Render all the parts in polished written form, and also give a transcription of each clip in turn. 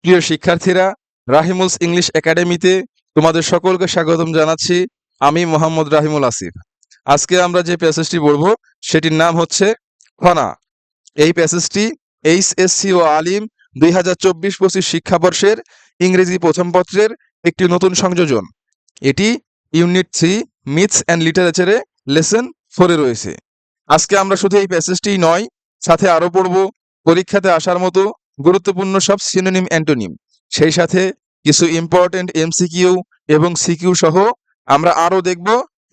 প্রিয় শিক্ষার্থীরা, রাহিমুলস ইংলিশ একাডেমিতে তোমাদের সকলকে স্বাগতম জানাচ্ছি। আমি মোহাম্মদ রাহিমুল আসিফ। আজকে আমরা যে প্যাসেজটি পড়ব সেটির নাম হচ্ছে খনা। এই প্যাসেজটি এইচএসসি ও আলিম 2024-25 শিক্ষাবর্ষের ইংরেজি প্রথম পত্রের একটি নতুন সংযোজন। এটি ইউনিট 3 মিথস অ্যান্ড লিটারেচারে লেসন 4-এ রয়েছে। আজকে আমরা শুধু এই প্যাসেজটিই নয়, সাথে আরও পড়ব পরীক্ষাতে আসার মতো গুরুত্বপূর্ণ সব সিনোনিম অ্যান্টোনিম, সেই সাথে কিছু ইম্পর্টেন্ট এমসিকিউ এবং সিকিউ সহ আমরা আরও দেখব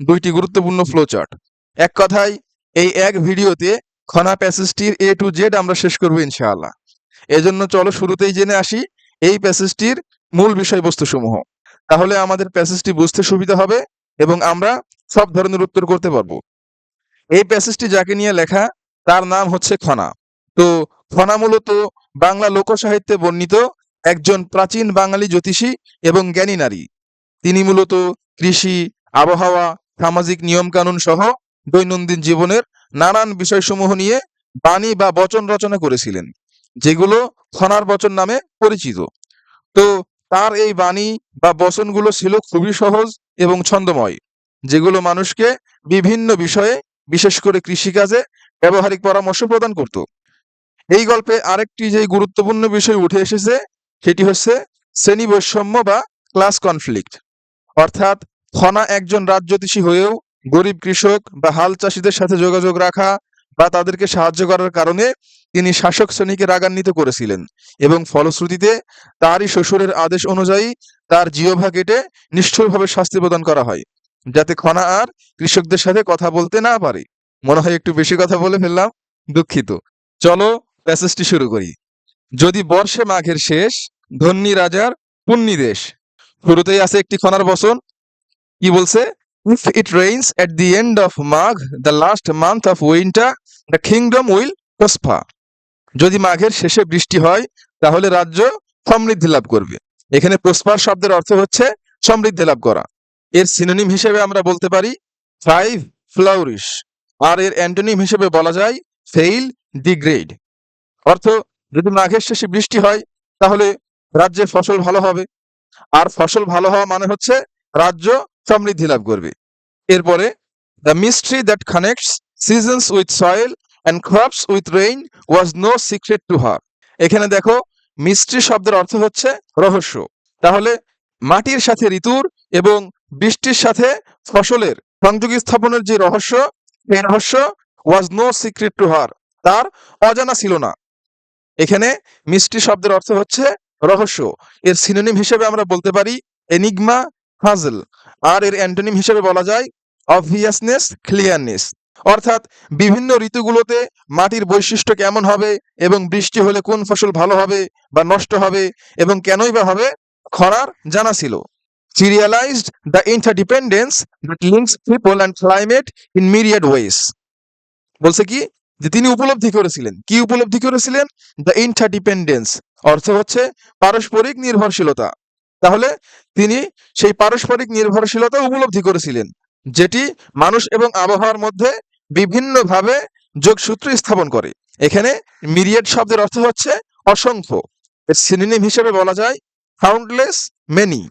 2টি গুরুত্বপূর্ণ ফ্লোচার্ট। এক কথায় এই এক ভিডিওতে খনা প্যাসেজটির A to Z আমরা শেষ করব ইনশাআল্লাহ। এজন্য চলো শুরুতেই জেনে আসি এই প্যাসেজটির মূল বিষয়বস্তু সমূহ। তাহলে আমাদের প্যাসেজটি বুঝতে সুবিধা হবে এবং আমরা সব ধরনের উত্তর করতে পারবো। এই প্যাসেজটি যাকে নিয়ে লেখা তার নাম হচ্ছে খনা। তো খনা মূলত বাংলা লোকসাহিত্যে বর্ণিত একজন প্রাচীন বাঙালি জ্যোতিষী এবং জ্ঞানী নারী। তিনি মূলত কৃষি, আবহাওয়া, সামাজিক নিয়মকানুন সহ দৈনন্দিন জীবনের নানান বিষয়সমূহ নিয়ে বাণী বা বচন রচনা করেছিলেন, যেগুলো খনার বচন নামে পরিচিত। তো তার এই বাণী বা বচনগুলো ছিল খুবই সহজ এবং ছন্দময়, যেগুলো মানুষকে বিভিন্ন বিষয়ে, বিশেষ করে কৃষিকাজে ব্যবহারিক পরামর্শ প্রদান করত। এই গল্পে আরেকটি যে গুরুত্বপূর্ণ বিষয় উঠে এসেছে সেটি হচ্ছে শ্রেণী বৈষম্য বা ক্লাস কনফ্লিক্ট। অর্থাৎ খনা একজন রাজজ্যোতিষী হয়েও গরিব কৃষক বা হাল চাষীদের সাথে যোগাযোগ রাখা বা তাদেরকে সাহায্য করার কারণে তিনি শাসক শ্রেণীকে রাগান্বিত করেছিলেন এবং ফলশ্রুতিতে তারই শ্বশুরের আদেশ অনুযায়ী তার জিহ্বা কেটে নিষ্ঠুরভাবে শাস্তি প্রদান করা হয়, যাতে খনা আর কৃষকদের সাথে কথা বলতে না পারে। মনে হয় একটু বেশি কথা বলে ফেললাম, দুঃখিত। চলো প্যাসেজটি শুরু করি। যদি বর্ষে মাঘের শেষ, ধন্যী রাজার পুণ্যি দেশ। শুরুতেই আছে একটি খনার বচন। কি বলছে? If it rains at the end of Magh, the last month of winter, the kingdom will prosper. যদি মাঘের শেষে বৃষ্টি হয় তাহলে রাজ্য সমৃদ্ধি লাভ করবে। এখানে প্রসপার শব্দের অর্থ হচ্ছে সমৃদ্ধি লাভ করা। এর সিনোনিম হিসেবে আমরা বলতে পারি থ্রাইভ, ফ্লাউরিশ। আর এর অ্যান্টোনিম হিসেবে বলা যায় ফেইল, ডিগ্রেড। অর্থ, যদি মাঘের শেষে বৃষ্টি হয় তাহলে রাজ্যের ফসল ভালো হবে, আর ফসল ভালো হওয়া মানে হচ্ছে রাজ্য সমৃদ্ধি লাভ করবে। এরপরে the mystery that connects seasons with soil and crops with rain was no secret to her. এখানে দেখো, মিস্ট্রি শব্দের অর্থ হচ্ছে রহস্য। তাহলে মাটির সাথে ঋতুর এবং বৃষ্টির সাথে ফসলের সংযোগ স্থাপনের যে রহস্য, এই রহস্য was no secret to her, তার অজানা ছিল না। এখানে মিস্ট্রি শব্দের অর্থ হচ্ছে রহস্য। এর সিনোনিম হিসেবে আমরা বলতে পারি এনিগমা, পাজল। আর এর অ্যান্টোনিম হিসেবে বলা যায় অবভিয়াসনেস, ক্লিয়ারনেস। অর্থাৎ বিভিন্ন ঋতুগুলোতে মাটির বৈশিষ্ট্য কেমন হবে এবং বৃষ্টি হলে কোন ফসল ভালো হবে বা নষ্ট হবে এবং কেনই বা হবে, খরার জানা ছিল। She realized the interdependence that links people and climate in myriad ways. বলছে কি, যে তিনি উপলব্ধি করেছিলেন। কি উপলব্ধি করেছিলেন? দ্য ইন্টারডিপেন্ডেন্স, অর্থ হচ্ছে পারস্পরিক নির্ভরশীলতা। তাহলে তিনি সেই পারস্পরিক নির্ভরশীলতা উপলব্ধি করেছিলেন, যেটি মানুষ এবং আবহাওয়ার মধ্যে বিভিন্নভাবে যোগসূত্র স্থাপন করে। এখানে মিরিয়েড শব্দের অর্থ হচ্ছে অসংখ্য। এর সিনোনিম হিসেবে বলা যায় কাউন্টলেস, মেনি।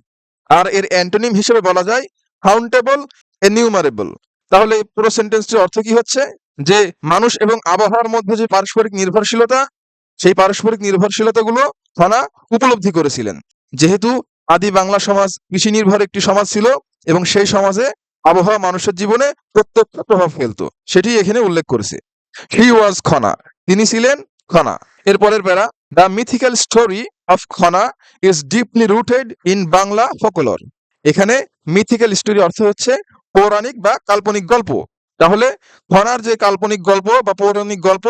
আর এর অ্যান্টোনিম হিসেবে বলা যায় কাউন্টেবল, এনিউমারেবল। তাহলে পুরো সেন্টেন্সটির অর্থ কি হচ্ছে? যে মানুষ এবং আবহাওয়ার মধ্যে যে পারস্পরিক নির্ভরশীলতা, সেই পারস্পরিক নির্ভরশীলতাগুলো খনা উপলব্ধি করেছিলেন। যেহেতু আদি বাংলা সমাজ কৃষি নির্ভর একটি সমাজ ছিল এবং সেই সমাজে আবহাওয়া মানুষের জীবনে প্রত্যক্ষ প্রভাব ফেলতো, সেটি এখানে উল্লেখ করেছে। হি ওয়াজ খনা, তিনি ছিলেন খনা। এরপরের প্যারা, the mythical story of Khana is deeply rooted in Bangla folklore. এখানে মিথিক্যাল স্টোরি অর্থ হচ্ছে পৌরাণিক বা কাল্পনিক গল্প। তাহলে খনার যে কাল্পনিক গল্প বা পৌরাণিক গল্প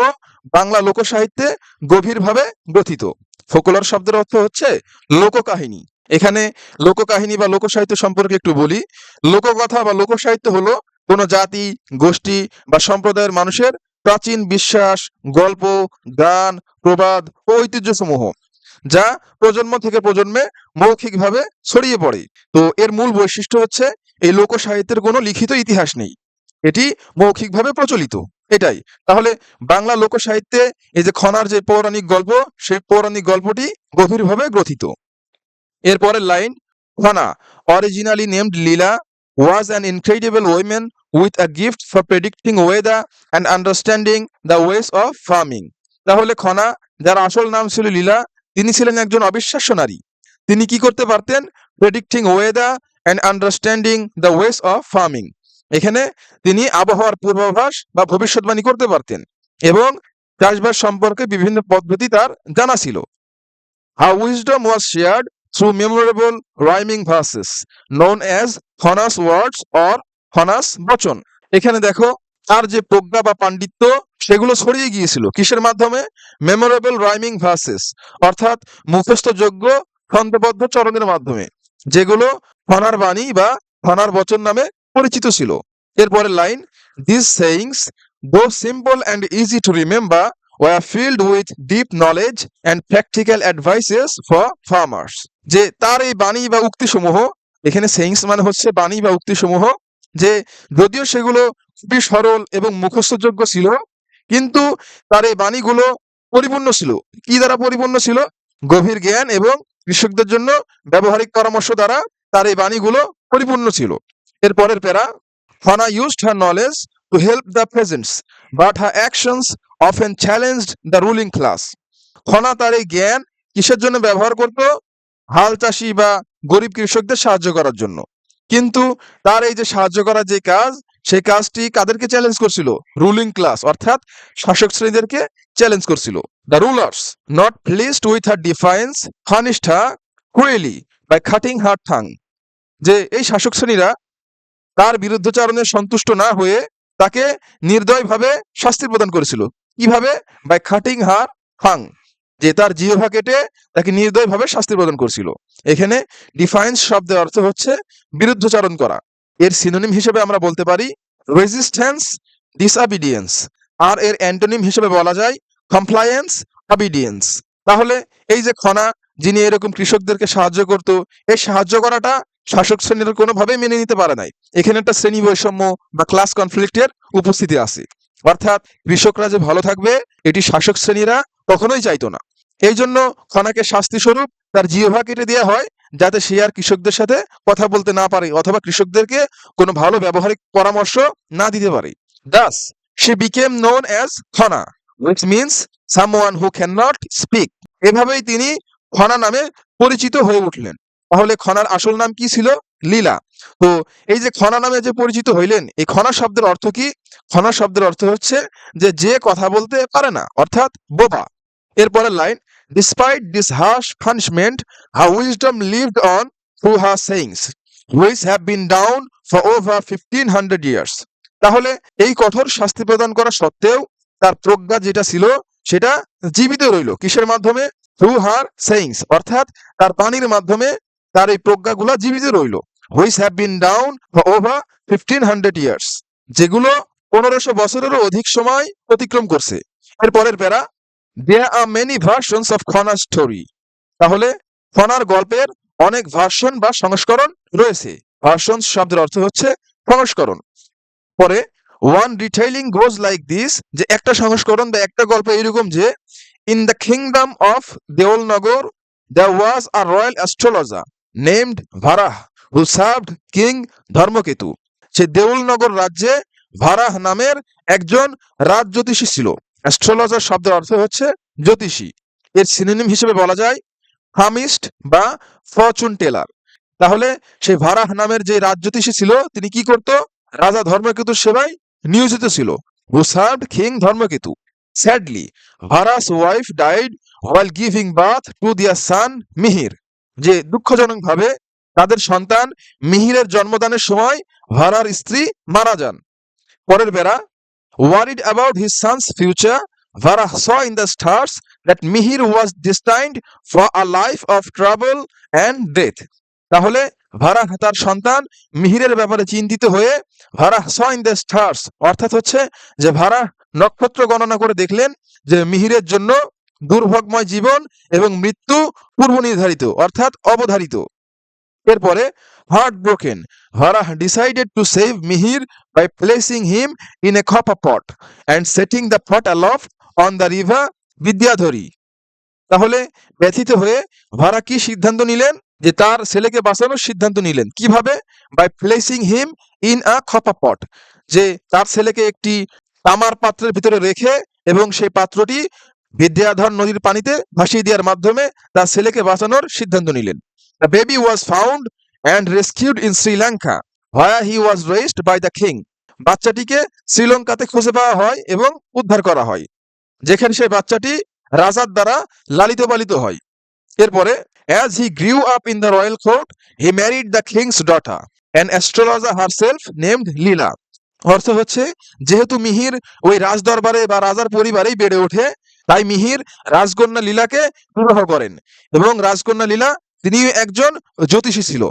বাংলা লোকসাহিত্যে গভীরভাবে গ্রথিত। ফোকলোর শব্দের অর্থ হচ্ছে লোককাহিনী। এখানে লোককাহিনী বা লোকসাহিত্য সম্পর্কে একটু বলি। লোককথা বা লোকসাহিত্য হলো কোনো জাতি, গোষ্ঠী বা সম্প্রদায়ের মানুষের প্রাচীন বিশ্বাস, গল্প, গান, প্রবাদ ও ঐতিহ্যসমূহ, যা প্রজন্ম থেকে প্রজন্মে মৌখিকভাবে ছড়িয়ে পড়ে। তো এর মূল বৈশিষ্ট্য হচ্ছে এই লোকসাহিত্যের কোনো লিখিত ইতিহাস নেই, এটি মৌখিকভাবে প্রচলিত। এটাই। তাহলে বাংলা লোকসাহিত্যে এই যে খনার যে পৌরাণিক গল্প, সেই পৌরাণিক গল্পটি গভীরভাবে গ্রথিত। এরপরের line, Khana originally named Leela was an incredible woman with a gift for predicting weather and understanding the ways of farming. তাহলে খনা, যার আসল নাম ছিল লীলা, তিনি ছিলেন একজন অবিশ্বাস্য নারী। তিনি কি করতে পারতেন? Predicting weather and understanding the ways of farming. এখানে তিনি আবহাওয়ার পূর্বাভাস বা ভবিষ্যৎবাণী করতে পারতেন এবং চাষবাস সম্পর্কে বিভিন্ন পদ্ধতি তার জানা ছিল। Her wisdom was shared through memorable rhyming verses known as Hona's words or Hona's বচন। এখানে দেখো, তার যে প্রজ্ঞা বা পাণ্ডিত্য সেগুলো ছড়িয়ে গিয়েছিল কিসের মাধ্যমে? মেমোরেবল রাইমিং ভার্সেস, অর্থাৎ মুখস্থযোগ্য ছন্দবদ্ধ চরণের মাধ্যমে, যেগুলো হনার বাণী বা হনার বচন নামে পরিচিত ছিল। এরপরের লাইন, দিস সেইংস দো simple and easy to remember were filled with deep knowledge and practical advices for farmers. যে তার এই বাণী বা উক্তিসমূহ, এখানে সেইংস মানে হচ্ছে বাণী বা উক্তিসমূহ, যে যদিও সেগুলো খুবই সরল এবং মুখস্থযোগ্য ছিল, কিন্তু তার এই বাণীগুলো পরিপূর্ণ ছিল। কি দ্বারা পরিপূর্ণ ছিল? গভীর জ্ঞান এবং কৃষকদের জন্য ব্যবহারিক পরামর্শ দ্বারা তার এই বাণীগুলো পরিপূর্ণ ছিল। এরপরের প্যারা, Hannah used her knowledge to help the peasants, but her actions often challenged the ruling class. Khana তার এই জ্ঞান কিসের জন্য ব্যবহার করত? হাল চাষি বা গরিব কৃষকদের সাহায্য করার জন্য। কিন্তু তার এই যে সাহায্য করার যে কাজ, সেই কাজটি কাদেরকে চ্যালেঞ্জ করছিল? রুলিং ক্লাস, অর্থাৎ শাসক শ্রেণীদেরকে চ্যালেঞ্জ করছিল। The rulers not pleased with her defiance punished her cruelly by cutting her ঠাং। যে এই শাসক শ্রেণীরা তার বিরুদ্ধচারণে সন্তুষ্ট না হয়ে তাকে নির্দয়ভাবে শাস্তি প্রদান করেছিল। কিভাবে? বাই কাটিং হার ঠাং, যে তার জিহ্বা কেটে তাকে নির্দয়ভাবে শাস্তি প্রদান করছিল। এখানে ডিফাইন্স শব্দের অর্থ হচ্ছে বিরুদ্ধচারণ করা। এর সিনোনিম হিসেবে আমরা বলতে পারি রেজিস্ট্যান্স, ডিসঅবিডিয়েন্স, আর এর অ্যান্টোনিম হিসেবে বলা যায় কমপ্লায়েন্স, অবিডিয়েন্স। তাহলে এই যে খনা, যিনি এরকম কৃষকদেরকে সাহায্য করত, এই সাহায্য করাটা শাসক শ্রেণীর কোনোভাবেই মেনে নিতে পারে নাই। এখানে একটা শ্রেণী বৈষম্য বা ক্লাস কনফ্লিক্টের উপস্থিতি আছে। অর্থাৎ কৃষকরা যে ভালো থাকবে, এটি শাসক শ্রেণীরা কখনোই চাইতো না। এই জন্য খনাকে শাস্তি স্বরূপ তার জিহ্বা কেটে দেওয়া হয়, যাতে সে আর কৃষকদের সাথে কথা বলতে না পারে অথবা কৃষকদেরকে কোনো ভালো ব্যবহারিক পরামর্শ না দিতে পারে। Thus, she became known as Khana, which means someone who cannot speak. এভাবেই তিনি খনা নামে পরিচিত হয়ে উঠলেন। তাহলে খনার আসল নাম কি ছিল? লীলা। তো এই যে খনা নামে যে পরিচিত হইলেন, এই খনা শব্দের অর্থ কি? খনা শব্দের অর্থ হচ্ছে যে কথা বলতে পারে না, অর্থাৎ বোবা। এরপরের line, despite this harsh punishment her wisdom lived on through her sayings which have been down for over 1500 years. তাহলে এই কঠোর শাস্তি প্রদান করা সত্ত্বেও তার প্রজ্ঞা যেটা ছিল সেটা জীবিত রইল। কিসের মাধ্যমে? থ্রু হার সেইংস, অর্থাৎ তার বাণীর মাধ্যমে তার এই প্রজ্ঞাগুলা জীবিত রইল। Which have been down for over 1500 years, যেগুলো 1500 বছরেরও অধিক সময় অতিক্রম করছে। এরপরের para, there are many versions of খনার স্টোরি। তাহলে খনার গল্পের অনেক ভার্সন বা সংস্করণ রয়েছে। ভার্সন শব্দের অর্থ হচ্ছে সংস্করণ। পরে one retelling goes like this, যে একটা সংস্করণ বা একটা গল্প এরকম যে, in the kingdom of Deolnagar there was a royal astrologer named Varah who served king Dharmaketu. সে দেউলনগর রাজ্যে ভারাহ নামের একজন রাজ জ্যোতিষী ছিল। অ্যাস্ট্রোলজার শব্দের অর্থ হচ্ছে জ্যোতিষী। এর সিনোনিম হিসেবে বলা যায় ফার্মিস্ট বা ফরচুন টেলার। তাহলে সেই ভারাহ নামের যে রাজ জ্যোতিষী ছিল, তিনি কি করত? রাজা ধর্মকেতুর সেবায় নিয়োজিত ছিল। who served king Dharmaketu. Sadly, Vara's wife died while giving birth to their son Mihir. যে দুঃখজনকভাবে তাদের সন্তান মিহিরের জন্মদানের সময় ভারার স্ত্রী মারা যান। পরের বেড়া, worried about his son's future, Vara saw in the stars that Mihir was destined for a life of trouble and death. তাহলে ভারা তার সন্তান মিহিরের ব্যাপারে চিন্তিত হয়ে ভারা saw in the stars, অর্থাৎ হচ্ছে যে ভারা নক্ষত্র গণনা করে দেখলেন যে মিহিরের জন্য দুর্ভোগময় জীবন এবং মৃত্যু পূর্ব নির্ধারিত, অর্থাৎ অবধারিত। এরপরে heartbroken, Farah decided to save Mihir by placing him in a copper pot and setting the pot aloft on the river Vidyadhari. তাহলে ব্যথিত হয়ে ভারা কি সিদ্ধান্ত নিলেন? যে তার ছেলেকে বাঁচানোর সিদ্ধান্ত নিলেন। কিভাবে? By placing him in a copper pot, যে তার ছেলেকে একটি তামার পাত্রের ভিতরে রেখে এবং সেই পাত্রটি বিদ্যাধর নদীর পানিতে ভাসিয়ে দেওয়ার মাধ্যমে তার ছেলেকে বাঁচানোর সিদ্ধান্ত নিলেন। The baby was found and rescued in Sri Lanka where he was raised by the king. বাচ্চাটিকে শ্রীলঙ্কাতে খুঁজে পাওয়া হয় এবং উদ্ধার করা হয়, যেখানে সেই বাচ্চাটি রাজার দ্বারা লালিত পালিত হয়। এরপরে as he grew up in the royal court he married the king's daughter, an astrologer herself named লীলা। অর্থ হচ্ছে যেহেতু মিহির ওই রাজদরবারে বা রাজার পরিবারেই বেড়ে ওঠে, তাই মিহির রাজকন্যা লীলাকে বিবাহ করেন এবং রাজকন্যা লীলা তিনিও একজন জ্যোতিষী ছিল।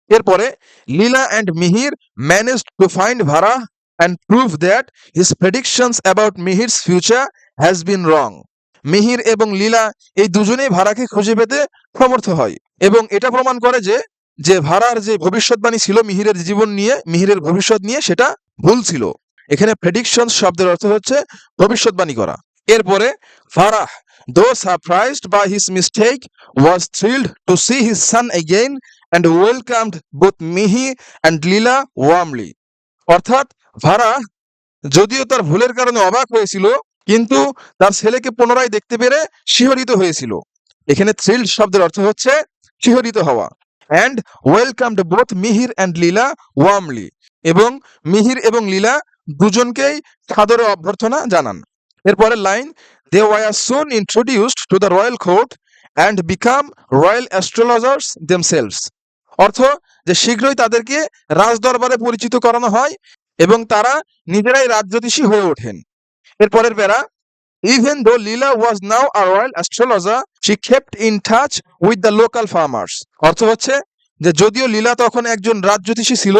এরপরে Lila and Mihir managed to find Vara and prove that his predictions about Mihir's future has been wrong. Mihir এবং লীলা এই দুজনেই ভারাকে খুঁজে পেতে সমর্থ হয় এবং এটা প্রমাণ করে যে যে ভারার যে ভবিষ্যৎবাণী ছিল মিহিরের জীবন নিয়ে, মিহিরের ভবিষ্যৎ নিয়ে, সেটা ভুল ছিল। এখানে প্রেডিকশনস শব্দের অর্থ হচ্ছে ভবিষ্যৎবাণী করা। এরপরে Varah, though surprised by his mistake, was thrilled to see his son again and welcomed both Mihir and Leela warmly. অর্থাৎ ভারাহ যদিও তার ভুলের কারণে অবাক হয়েছিল, কিন্তু তার ছেলেকে পুনরায় দেখতে পেরে শিহরিত হয়েছিল। এখানে থ্রিলড শব্দের অর্থ হচ্ছে শিহরিত হওয়া। And welcomed both Mihir and Leela warmly, এবং মিহির এবং লীলা দুজনকেই সাদরে অভ্যর্থনা জানান। এরপরে line, they were soon introduced to the royal court and become royal astrologers themselves. অর্থ যে শীঘ্রই তাদেরকে রাজদরবারে পরিচিত করানো হয় এবং তারা নিজেরাই রাজজ্যোতিষী হয়ে ওঠেন। এরপরের প্যারা, even though Leela was now a royal astrologer, she kept in touch with the local farmers. অর্থ হচ্ছে যে যদিও লীলা তখন একজন রাজজ্যোতিষী ছিল,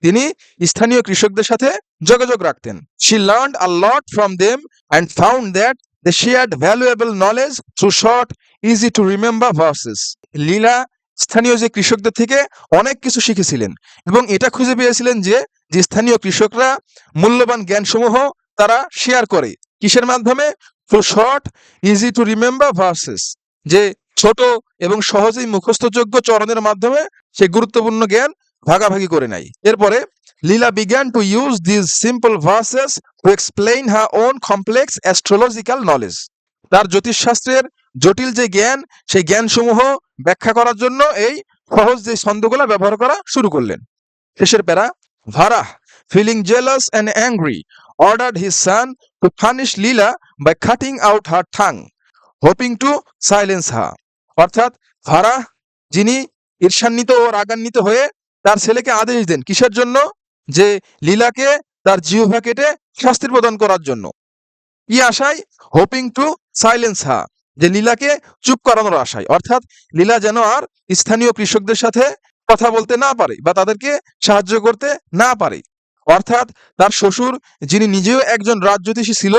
তিনি স্থানীয় কৃষকদের সাথে যোগাযোগ রাখতেন। She learned a lot from them and found that they shared valuable knowledge through short, easy to remember verses. লীলা স্থানীয় যে কৃষকদের থেকে অনেক কিছু শিখেছিলেন এবং এটা খুঁজে পেয়েছিলেন যে যে স্থানীয় কৃষকরা মূল্যবান জ্ঞানসমূহ তারা শেয়ার করে কিসের মাধ্যমে? Through short, easy to remember versus, যে ছোট এবং সহজেই মুখস্থযোগ্য চরণের মাধ্যমে সে গুরুত্বপূর্ণ জ্ঞান ভাগাভাগি করে নেয়। এরপরে Lila began to use this simple verses to explain her own complex astrological knowledge. তার জ্যোতিষশাস্ত্রের জটিল যে জ্ঞান, সেই জ্ঞানসমূহ ব্যাখ্যা করার জন্য এই সহজ যে ছন্দগুলো ব্যবহার করা শুরু করলেন। শেষের প্যারা, ভারাহ, feeling jealous and angry, ordered his son to punish Leela by cutting out her tongue, hoping to silence her. অর্থাৎ ভারাহ যিনি ঈর্ষান্বিত ও রাগান্বিত হয়ে তার ছেলেকে আদেশ দেন কিসের জন্য? যে লীলাকে তার জিহ্বা কেটে শাস্তি প্রদান করার জন্য। কি আশায়? হোপিং টু সাইলেন্স হা, যে লীলাকে চুপ করানোর আশায়। অর্থাৎ লীলা যেন আর স্থানীয় কৃষকদের সাথে কথা বলতে না পারে বা তাদেরকে সাহায্য করতে না পারে। অর্থাৎ তার শ্বশুর, যিনি নিজেও একজন রাজজ্যোতিষী ছিল,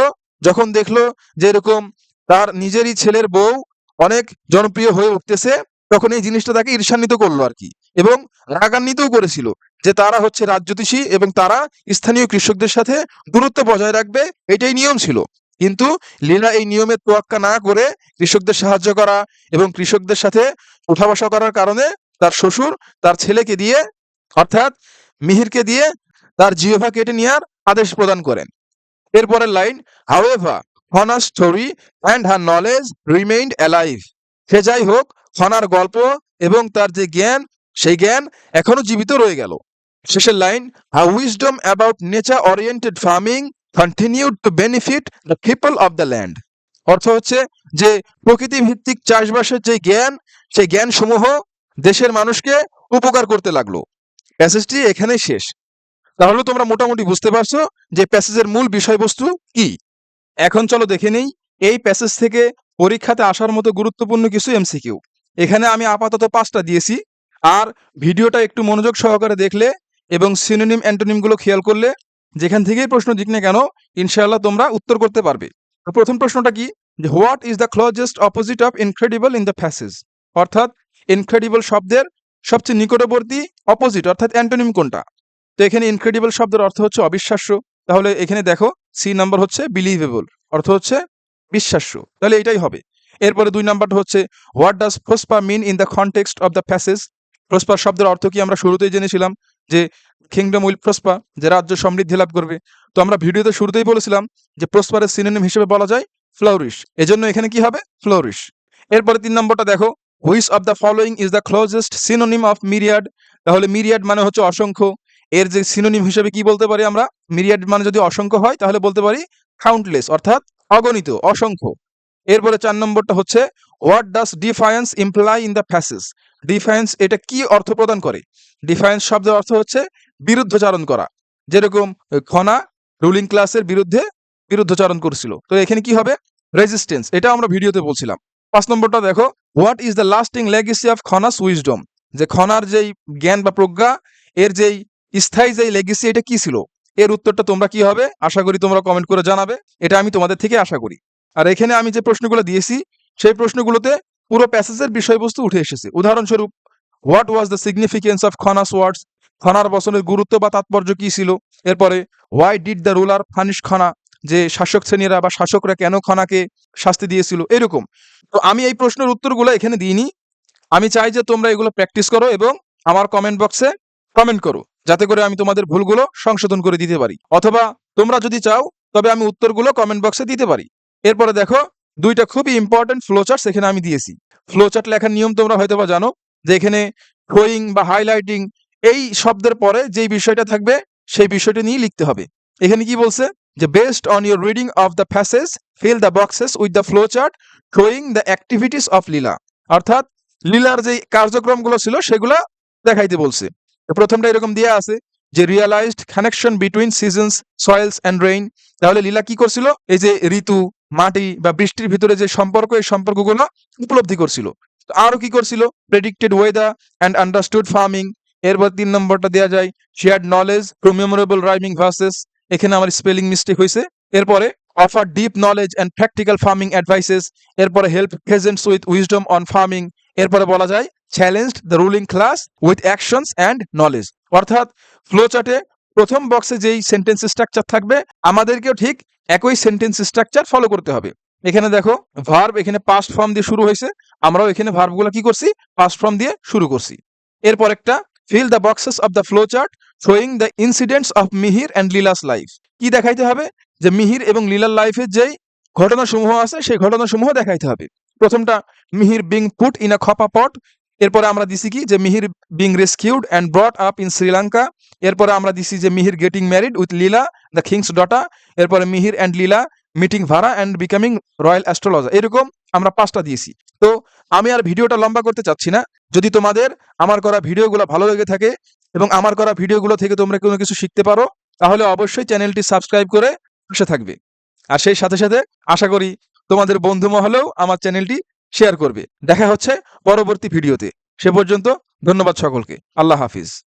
যখন দেখলো যে এরকম তার নিজেরই ছেলের বউ অনেক জনপ্রিয় হয়ে উঠতেছে, তখন এই জিনিসটা তাকে ঈর্ষান্বিত করলো আর কি, এবং রাগান্বিতও করেছিল যে তারা হচ্ছে রাজজ্যোতিষী এবং তারা স্থানীয় কৃষকদের সাথে দূরত্ব বজায় রাখবে, এটাই নিয়ম ছিল। কিন্তু লীলা এই নিয়মের তোয়াক্কা না করে কৃষকদের সাহায্য করা এবং কৃষকদের সাথে উঠা বসা করার কারণে তার শ্বশুর তার ছেলেকে দিয়ে, অর্থাৎ মিহিরকে দিয়ে তার জিহ্বা কেটে নেওয়ার আদেশ প্রদান করেন। এরপরের লাইন, হাউএভার হনার story and her knowledge remained alive. সে যাই হোক, হনার গল্প এবং তার যে জ্ঞান, সেই জ্ঞান এখনো জীবিত রয়ে গেল। শেষের line, her wisdom about nature oriented farming continued to benefit the people of the land. অর্থ হচ্ছে যে প্রকৃতি ভিত্তিক চাষবাসের যে জ্ঞান, সেই জ্ঞান সমূহ দেশের মানুষকে উপকার করতে লাগলো। প্যাসেজটি এখানেই শেষ। তাহলে তোমরা মোটামুটি বুঝতে পারছো যে প্যাসেজের মূল বিষয়বস্তু কি। এখন চলো দেখে নেই এই প্যাসেজ থেকে পরীক্ষাতে আসার মতো গুরুত্বপূর্ণ কিছু এমসিকিউ। এখানে আমি আপাতত 5টা দিয়েছি, আর ভিডিওটা একটু মনোযোগ সহকারে দেখলে এবং সিনোনিম অ্যান্টোনিম গুলো খেয়াল করলে যেখান থেকেই প্রশ্ন দিক না কেন ইনশাআল্লাহ তোমরা উত্তর করতে পারবে। তো প্রথম প্রশ্নটা কি, যে what is the closest opposite of incredible in the passage. অর্থাৎ ইনক্রেডিবল শব্দের সবচেয়ে নিকটবর্তী অপোজিট অর্থাৎ অ্যান্টোনিম কোনটা? তো এখানে ইনক্রেডিবল শব্দের অর্থ হচ্ছে অবিশ্বাস্য, তাহলে এখানে দেখো সি নাম্বার হচ্ছে বিলিভেবল, অর্থ হচ্ছে বিশ্বাস্য, তাহলে এটাই হবে। এরপরে 2 নাম্বারটা হচ্ছে what does prosper mean in the context of the passage. Prosper শব্দের অর্থ কি আমরা শুরুতেই জেনেছিলাম যে কিংডম উইল প্রসপার, যে রাজ্য সমৃদ্ধি লাভ করবে। তো আমরা ভিডিওতে শুরুতেই বলেছিলাম যে প্রসপারের সিনোনিম হিসেবে বলা যায় ফ্লাউরিশ, এজন্য এখানে কি হবে ফ্লাউরিশ। এরপরে 3 নম্বরটা দেখো which of the following is the closest synonym of myriad. তাহলে মিরিয়াড মানে হচ্ছে অসংখ্য, এর যে সিনোনিম হিসেবে কি বলতে পারি আমরা? মিরিয়াড মানে যদি অসংখ্য হয় তাহলে বলতে পারি কাউন্টলেস অর্থাৎ অগণিত অসংখ্য। এরপরে 4 নম্বরটা হচ্ছে what does ডিফায়েন্স imply in the passage. ডিফায়েন্স এটা কি অর্থ প্রদান করে? ডিফায়েন্স শব্দের অর্থ হচ্ছে বিরুদ্ধচারণ করা, যেরকম খনা রুলিং ক্লাসের বিরুদ্ধে বিরুদ্ধচারণ করছিল, তো এখানে কি হবে রেজিস্ট্যান্স, এটা আমরা ভিডিওতে বলছিলাম। 5 নম্বরটা দেখো what is the lasting legacy of Khana's wisdom. যে খনার যেই জ্ঞান বা প্রজ্ঞা, এর যেই স্থায়ী যেই লেগেসি, এটা কি ছিল? এর উত্তরটা তোমরা কি হবে আশা করি তোমরা কমেন্ট করে জানাবে, এটা আমি তোমাদের থেকে আশা করি। আর এখানে আমি যে প্রশ্নগুলো দিয়েছি সেই প্রশ্নগুলোতে পুরো প্যাসেজের বিষয়বস্তু উঠে এসেছে। উদাহরণস্বরূপ what was the significance of Khana's words, খনার বচনের গুরুত্ব বা তাৎপর্য কি ছিল। এরপরে why did the ruler punish Khana, যে শাসক শ্রেণীরা বা শাসকরা কেন খনাকে শাস্তি দিয়েছিল, এরকম। তো আমি এই প্রশ্নের উত্তরগুলো এখানে দিইনি, আমি চাই যে তোমরা এগুলো প্র্যাকটিস করো এবং আমার কমেন্ট বক্সে কমেন্ট করো, যাতে করে আমি তোমাদের ভুলগুলো সংশোধন করে দিতে পারি, অথবা তোমরা যদি চাও তবে আমি উত্তরগুলো কমেন্ট বক্সে দিতে পারি। এরপরে দেখো 2টা খুবই ইম্পর্টেন্ট ফ্লোচার্টস এখানে আমি দিয়েছি। ফ্লোচার্ট লেখার নিয়ম তোমরা হয়তো বা জানো, যে এখানে থ্রোয়িং বা হাইলাইটিং এই শব্দের পরে যেই বিষয়টা থাকবে সেই বিষয়টা নিয়ে লিখতে হবে। এখানে কি বলছে যে based on your reading of the passage fill the boxes with the flowchart showing the activities of Lila, অর্থাৎ লীলার যে কার্যক্রমগুলো ছিল সেগুলো দেখাইতে বলছে। তো প্রথমটা এরকম দেয়া আছে যে realised connection between seasons soil's and rain. তাহলে লীলা কি করছিল? এই যে ঋতু, মাটি বা বৃষ্টির ভিতরে যে সম্পর্ক, এই সম্পর্কগুলো উপলব্ধি করছিল। তো আরো কি করছিল? Predicted weather and understood farming. এরপর 3 নম্বরটা দেওয়া যায় shared knowledge through memorable rhyming verses. এখানে আমার স্পেলিং মিস্টেক হয়েছে। এরপরে offer deep knowledge and practical farming advices. এরপরে help peasants with wisdom on farming. এরপরে বলা যায় challenged the ruling class with actions and knowledge. অর্থাৎ ফ্লোচার্টে প্রথম বক্সে যেই সেন্টেন্স স্ট্রাকচার থাকবে আমাদেরকেও ঠিক একই সেন্টেন্স স্ট্রাকচার ফলো করতে হবে। এখানে দেখো ভার্ব এখানে পাস্ট ফর্ম দিয়ে শুরু হয়েছে, আমরাও এখানে ভার্বগুলো কি করছি? পাস্ট ফর্ম দিয়ে শুরু করছি। এরপর একটা fill the boxes of the flowchart showing the incidents of Mihir and Leela's life. কি দেখাইতে হবে? যে মিহির এবং লীলার লাইফের যেই ঘটনাসমূহ আছে সেই ঘটনাসমূহ দেখাইতে হবে। প্রথমটা Mihir being put in a copper pot. এরপরে আমরা দিছি কি যে Mihir being rescued and brought up in Sri Lanka. এরপরে আমরা দিছি যে Mihir getting married with Lila the king's daughter. এরপরে Mihir and Lila meeting Varah and becoming royal astrologer. এরকম আমরা 5টা দিয়েছি। তো আমি আর ভিডিওটা লম্বা করতে চাচ্ছি না। যদি তোমাদের আমার করা ভিডিওগুলো ভালো লেগে থাকে এবং আমার করা ভিডিওগুলো থেকে তোমরা কোনো কিছু শিখতে পারো, তাহলে অবশ্যই চ্যানেলটি সাবস্ক্রাইব করে পাশে থাকবে। আর সেই সাথে সাথে আশা করি তোমাদের বন্ধু মহলেও আমার চ্যানেলটি শেয়ার করবে। দেখা হচ্ছে পরবর্তী ভিডিওতে। সে পর্যন্ত ধন্যবাদ সকলকে। আল্লাহ হাফিজ।